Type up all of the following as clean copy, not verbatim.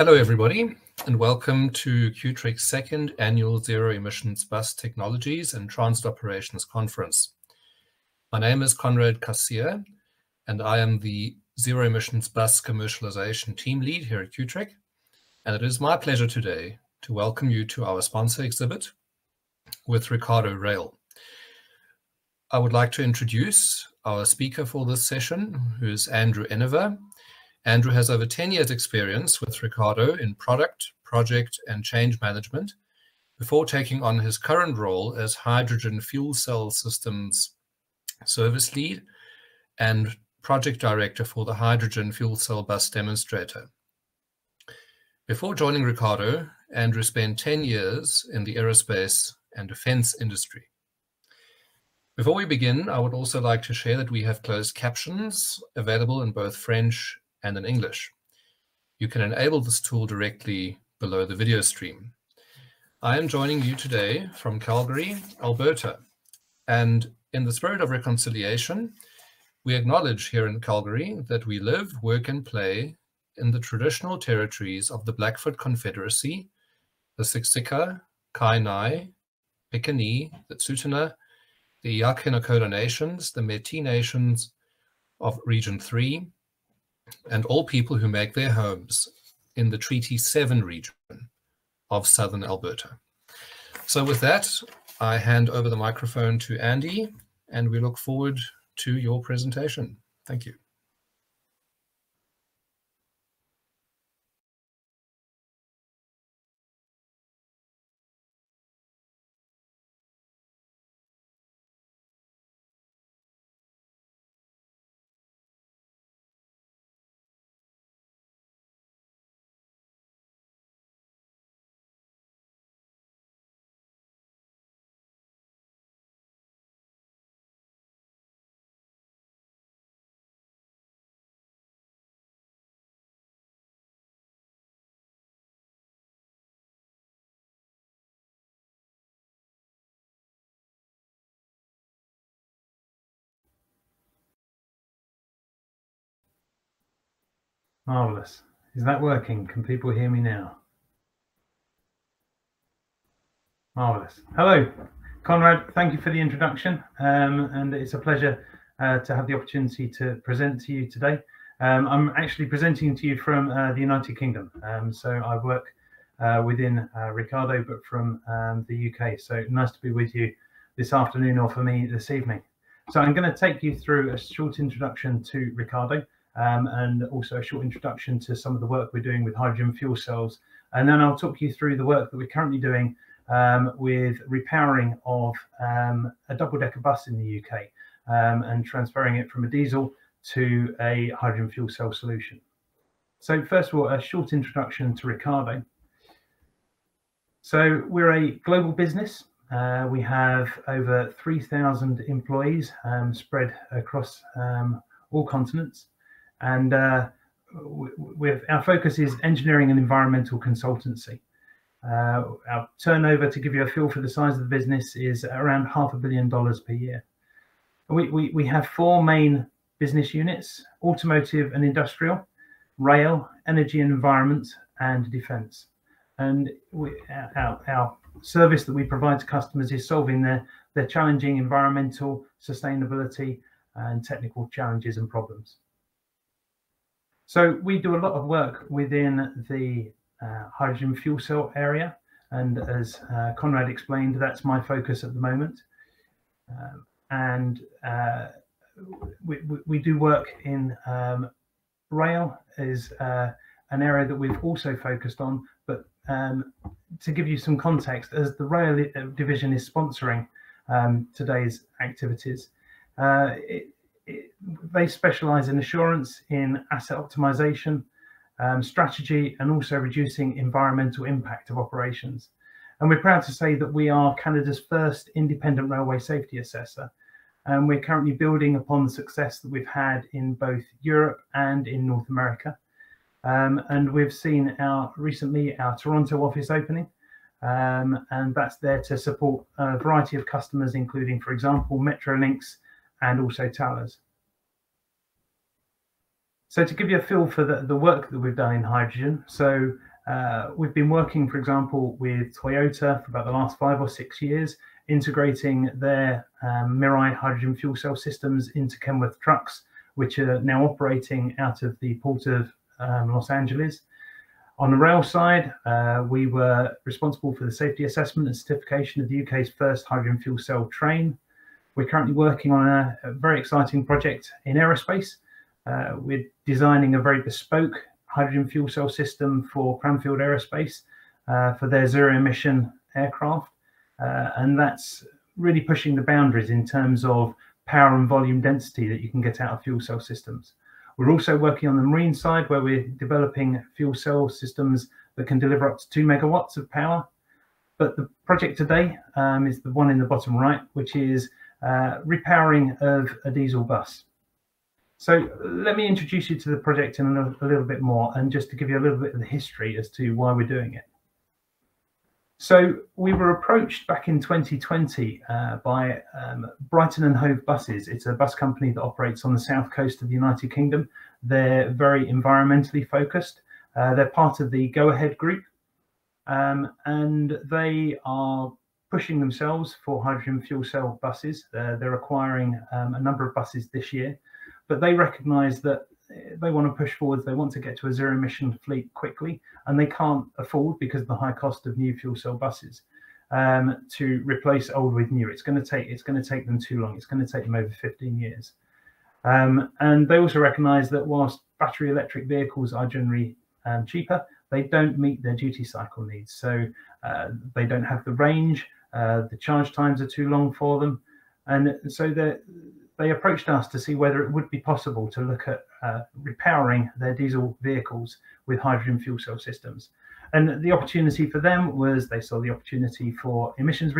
Hello, everybody, and welcome to Qtrik's second annual Zero Emissions Bus Technologies and Transit Operations Conference. My name is Conrad Kassier, and I am the Zero Emissions Bus Commercialization Team Lead here at Qtrik. And it is my pleasure today to welcome you to our sponsor exhibit with Ricardo Rail. I would like to introduce our speaker for this session, who is Andrew Enever. Andrew has over 10 years experience with Ricardo in product, project, and change management before taking on his current role as hydrogen fuel cell systems service lead and project director for the hydrogen fuel cell bus demonstrator. Before joining Ricardo, Andrew spent 10 years in the aerospace and defense industry. Before we begin, I would also like to share that we have closed captions available in both French and in English. You can enable this tool directly below the video stream. I am joining you today from Calgary, Alberta, and in the spirit of reconciliation, we acknowledge here in Calgary that we live, work, and play in the traditional territories of the Blackfoot Confederacy, the Siksika, Kainai, Piikani, the Tsuut'ina, the Yaquis Nations, the Métis Nations of Region 3, and all people who make their homes in the Treaty 7 region of southern Alberta. So with that, I hand over the microphone to Andy, and we look forward to your presentation. Thank you. Marvelous. Is that working? Can people hear me now? Marvelous. Hello, Conrad. Thank you for the introduction. And it's a pleasure to have the opportunity to present to you today. I'm actually presenting to you from the United Kingdom. So I work within Ricardo, but from the UK. So nice to be with you this afternoon, or for me this evening. So I'm going to take you through a short introduction to Ricardo. And also a short introduction to some of the work we're doing with hydrogen fuel cells. And then I'll talk you through the work that we're currently doing with repowering of a double-decker bus in the UK and transferring it from a diesel to a hydrogen fuel cell solution. So first of all, a short introduction to Ricardo. So we're a global business. We have over 3,000 employees spread across all continents. And our focus is engineering and environmental consultancy. Our turnover, to give you a feel for the size of the business, is around $500 million per year. We have four main business units: automotive and industrial, rail, energy and environment, and defence. And our service that we provide to customers is solving their challenging environmental, sustainability, and technical challenges and problems. So we do a lot of work within the hydrogen fuel cell area, and as Conrad explained, that's my focus at the moment. We do work in rail is an area that we've also focused on, but to give you some context, as the rail division is sponsoring today's activities, they specialize in assurance, in asset optimization, strategy, and also reducing environmental impact of operations. And we're proud to say that we are Canada's first independent railway safety assessor. And we're currently building upon the success that we've had in both Europe and in North America. And we've seen recently our Toronto office opening, and that's there to support a variety of customers, including, for example, Metrolinx and also Towers. So to give you a feel for the work that we've done in hydrogen, so We've been working, for example, with Toyota for about the last 5 or 6 years, integrating their Mirai hydrogen fuel cell systems into Kenworth trucks, which are now operating out of the port of Los Angeles. On the rail side, we were responsible for the safety assessment and certification of the UK's first hydrogen fuel cell train. We're currently working on a very exciting project in aerospace. We're designing a very bespoke hydrogen fuel cell system for Cranfield Aerospace for their zero emission aircraft. And that's really pushing the boundaries in terms of power and volume density that you can get out of fuel cell systems. We're also working on the marine side, where we're developing fuel cell systems that can deliver up to 2 megawatts of power. But the project today is the one in the bottom right, which is repowering of a diesel bus. So let me introduce you to the project in a little bit more, and just to give you a little bit of the history as to why we're doing it. So we were approached back in 2020 by Brighton and Hove Buses. It's a bus company that operates on the south coast of the United Kingdom. They're very environmentally focused. They're part of the Go Ahead group, and they are pushing themselves for hydrogen fuel cell buses. They're acquiring a number of buses this year, but they recognize that they want to push forwards. They want to get to a zero emission fleet quickly, and they can't afford, because of the high cost of new fuel cell buses, to replace old with new. It's going to take them too long. It's going to take them over 15 years. And they also recognize that whilst battery electric vehicles are generally cheaper, they don't meet their duty cycle needs. So they don't have the range, the charge times are too long for them. And so they approached us to see whether it would be possible to look at repowering their diesel vehicles with hydrogen fuel cell systems. And the opportunity for them was, they saw the opportunity for emissions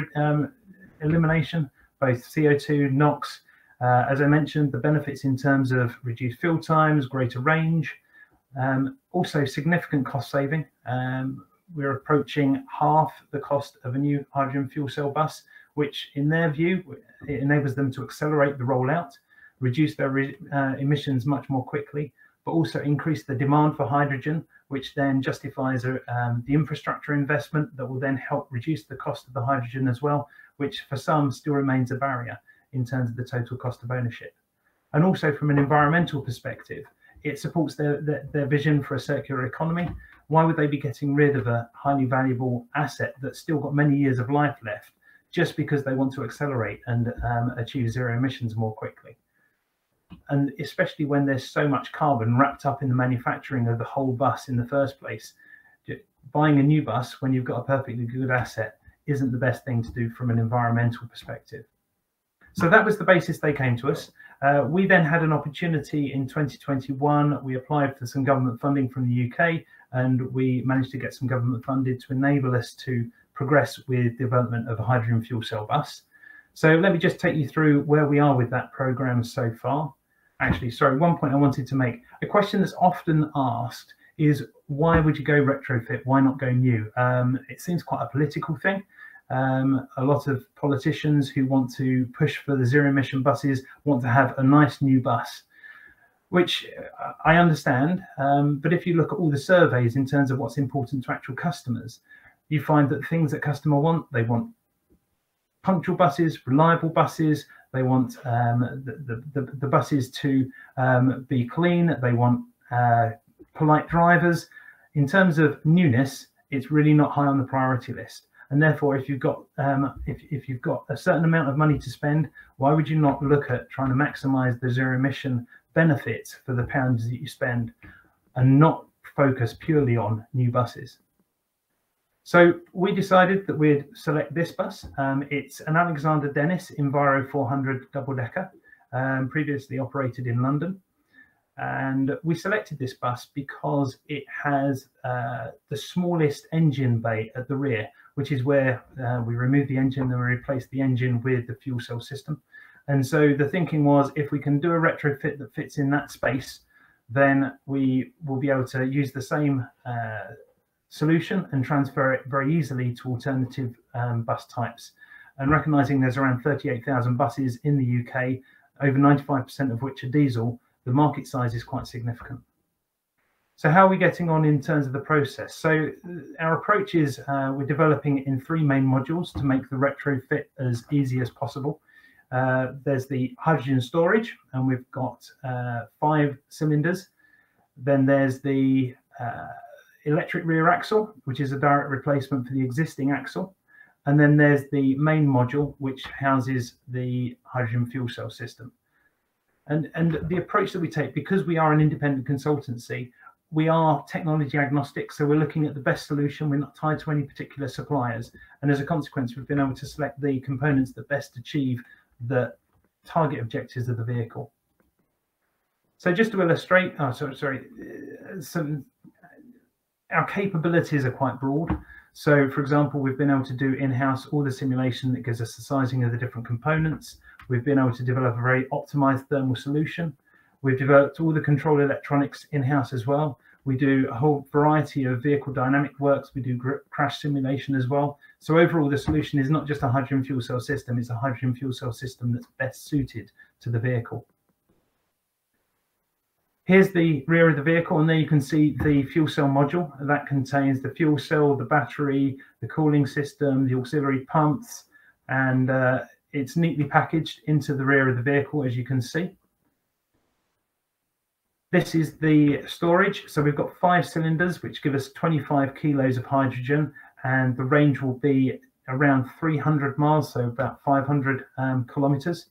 elimination, both CO2, NOx. As I mentioned, the benefits in terms of reduced fuel times, greater range, also significant cost saving. We're approaching half the cost of a new hydrogen fuel cell bus, which in their view, it enables them to accelerate the rollout, reduce their emissions much more quickly, but also increase the demand for hydrogen, which then justifies the infrastructure investment that will then help reduce the cost of the hydrogen as well, which for some still remains a barrier in terms of the total cost of ownership. And also from an environmental perspective, it supports their vision for a circular economy. Why would they be getting rid of a highly valuable asset that's still got many years of life left, just because they want to accelerate and achieve zero emissions more quickly? And especially when there's so much carbon wrapped up in the manufacturing of the whole bus in the first place, buying a new bus when you've got a perfectly good asset isn't the best thing to do from an environmental perspective. So that was the basis they came to us. We then had an opportunity in 2021. We applied for some government funding from the UK, and we managed to get some government funded to enable us to progress with development of a hydrogen fuel cell bus. So let me just take you through where we are with that program so far. Actually, sorry, one point I wanted to make. A question that's often asked is, why would you go retrofit? Why not go new? It seems quite a political thing. A lot of politicians who want to push for the zero emission buses want to have a nice new bus, which I understand. But if you look at all the surveys in terms of what's important to actual customers, you find that things that customer want, they want punctual buses, reliable buses. They want the buses to be clean. They want polite drivers. In terms of newness, it's really not high on the priority list. And therefore, if you've got if you've got a certain amount of money to spend, why would you not look at trying to maximise the zero emission benefits for the pounds that you spend, and not focus purely on new buses? So we decided that we'd select this bus. It's an Alexander Dennis Enviro 400 double-decker, previously operated in London. And we selected this bus because it has the smallest engine bay at the rear, which is where we remove the engine and we replace the engine with the fuel cell system. And so the thinking was, if we can do a retrofit that fits in that space, then we will be able to use the same solution and transfer it very easily to alternative bus types. And recognizing there's around 38,000 buses in the UK, over 95% of which are diesel, the market size is quite significant. So how are we getting on in terms of the process? So our approach is we're developing it in 3 main modules to make the retrofit as easy as possible. There's the hydrogen storage, and we've got 5 cylinders. Then there's the electric rear axle, which is a direct replacement for the existing axle. And then there's the main module, which houses the hydrogen fuel cell system. And the approach that we take, because we are an independent consultancy, we are technology agnostic. So we're looking at the best solution. We're not tied to any particular suppliers. And as a consequence, we've been able to select the components that best achieve the target objectives of the vehicle. So just to illustrate, our capabilities are quite broad. So for example, we've been able to do in-house all the simulation that gives us the sizing of the different components. We've been able to develop a very optimized thermal solution. We've developed all the control electronics in-house as well. We do a whole variety of vehicle dynamic works. We do crash simulation as well. So overall, the solution is not just a hydrogen fuel cell system, it's a hydrogen fuel cell system that's best suited to the vehicle. Here's the rear of the vehicle, and there you can see the fuel cell module. That contains the fuel cell, the battery, the cooling system, the auxiliary pumps, and it's neatly packaged into the rear of the vehicle, as you can see. This is the storage. So we've got 5 cylinders, which give us 25 kilos of hydrogen, and the range will be around 300 miles, so about 500 kilometers.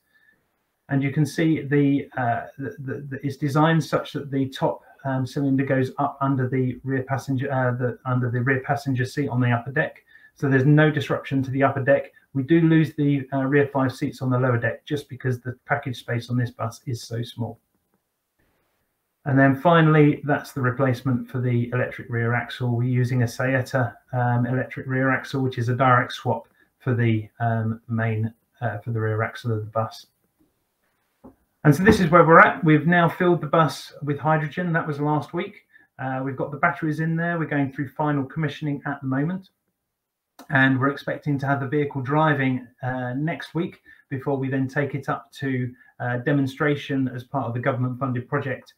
And you can see it's designed such that the top cylinder goes up under the rear passenger seat on the upper deck. So there's no disruption to the upper deck. We do lose the rear 5 seats on the lower deck just because the package space on this bus is so small. And then finally, that's the replacement for the electric rear axle. We're using a Saeta electric rear axle, which is a direct swap for the for the rear axle of the bus. And so this is where we're at. We've now filled the bus with hydrogen. That was last week. We've got the batteries in there. We're going through final commissioning at the moment. And we're expecting to have the vehicle driving next week before we then take it up to demonstration as part of the government-funded project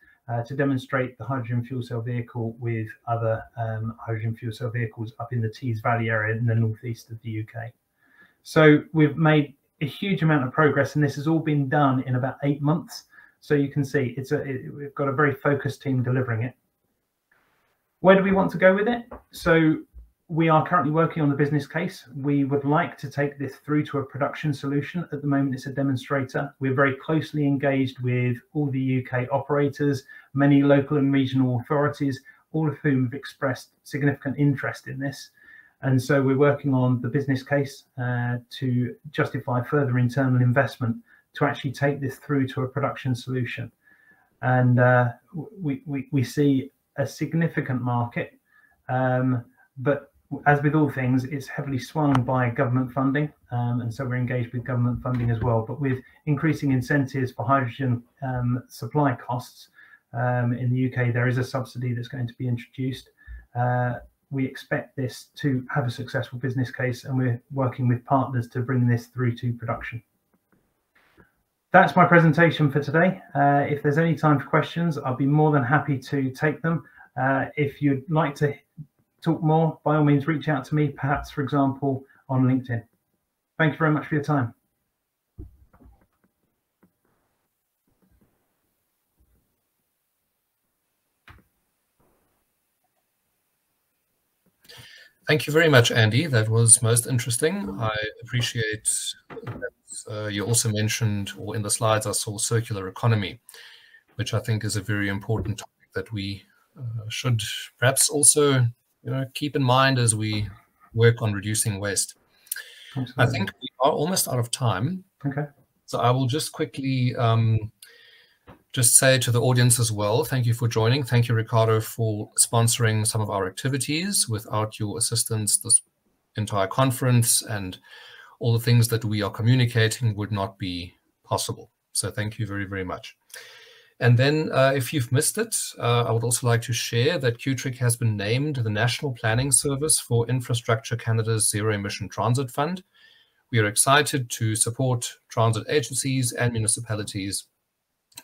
to demonstrate the hydrogen fuel cell vehicle with other hydrogen fuel cell vehicles up in the Tees Valley area in the northeast of the UK. So we've made a huge amount of progress, and this has all been done in about 8 months. So you can see we've got a very focused team delivering it. Where do we want to go with it? So we are currently working on the business case. We would like to take this through to a production solution. At the moment, it's a demonstrator. We're very closely engaged with all the UK operators, many local and regional authorities, all of whom have expressed significant interest in this. And so we're working on the business case to justify further internal investment to actually take this through to a production solution. And we see a significant market, but as with all things, it's heavily swung by government funding, and so we're engaged with government funding as well. But with increasing incentives for hydrogen supply costs in the UK, there is a subsidy that's going to be introduced. We expect this to have a successful business case, and we're working with partners to bring this through to production. That's my presentation for today. If there's any time for questions, I'll be more than happy to take them. If you'd like to talk more, by all means, reach out to me, perhaps, for example, on LinkedIn. Thank you very much for your time. Thank you very much, Andy. That was most interesting. I appreciate that you also mentioned, or in the slides I saw, circular economy, which I think is a very important topic that we should perhaps also keep in mind as we work on reducing waste. Absolutely. I think we are almost out of time. Okay. So I will just quickly just say to the audience as well, thank you for joining. Thank you, Ricardo, for sponsoring some of our activities. Without your assistance, this entire conference and all the things that we are communicating would not be possible. So thank you very, very much. And then if you've missed it, I would also like to share that QTRIC has been named the National Planning Service for Infrastructure Canada's Zero Emission Transit Fund. We are excited to support transit agencies and municipalities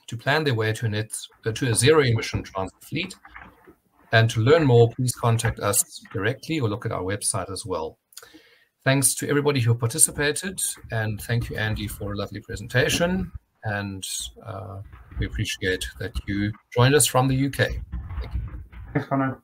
to plan their way to a zero emission transit fleet And to learn more, please contact us directly or look at our website as well. Thanks to everybody who participated, and thank you, Andy, for a lovely presentation. And we appreciate that you joined us from the UK. Thank you. Thanks, Conrad.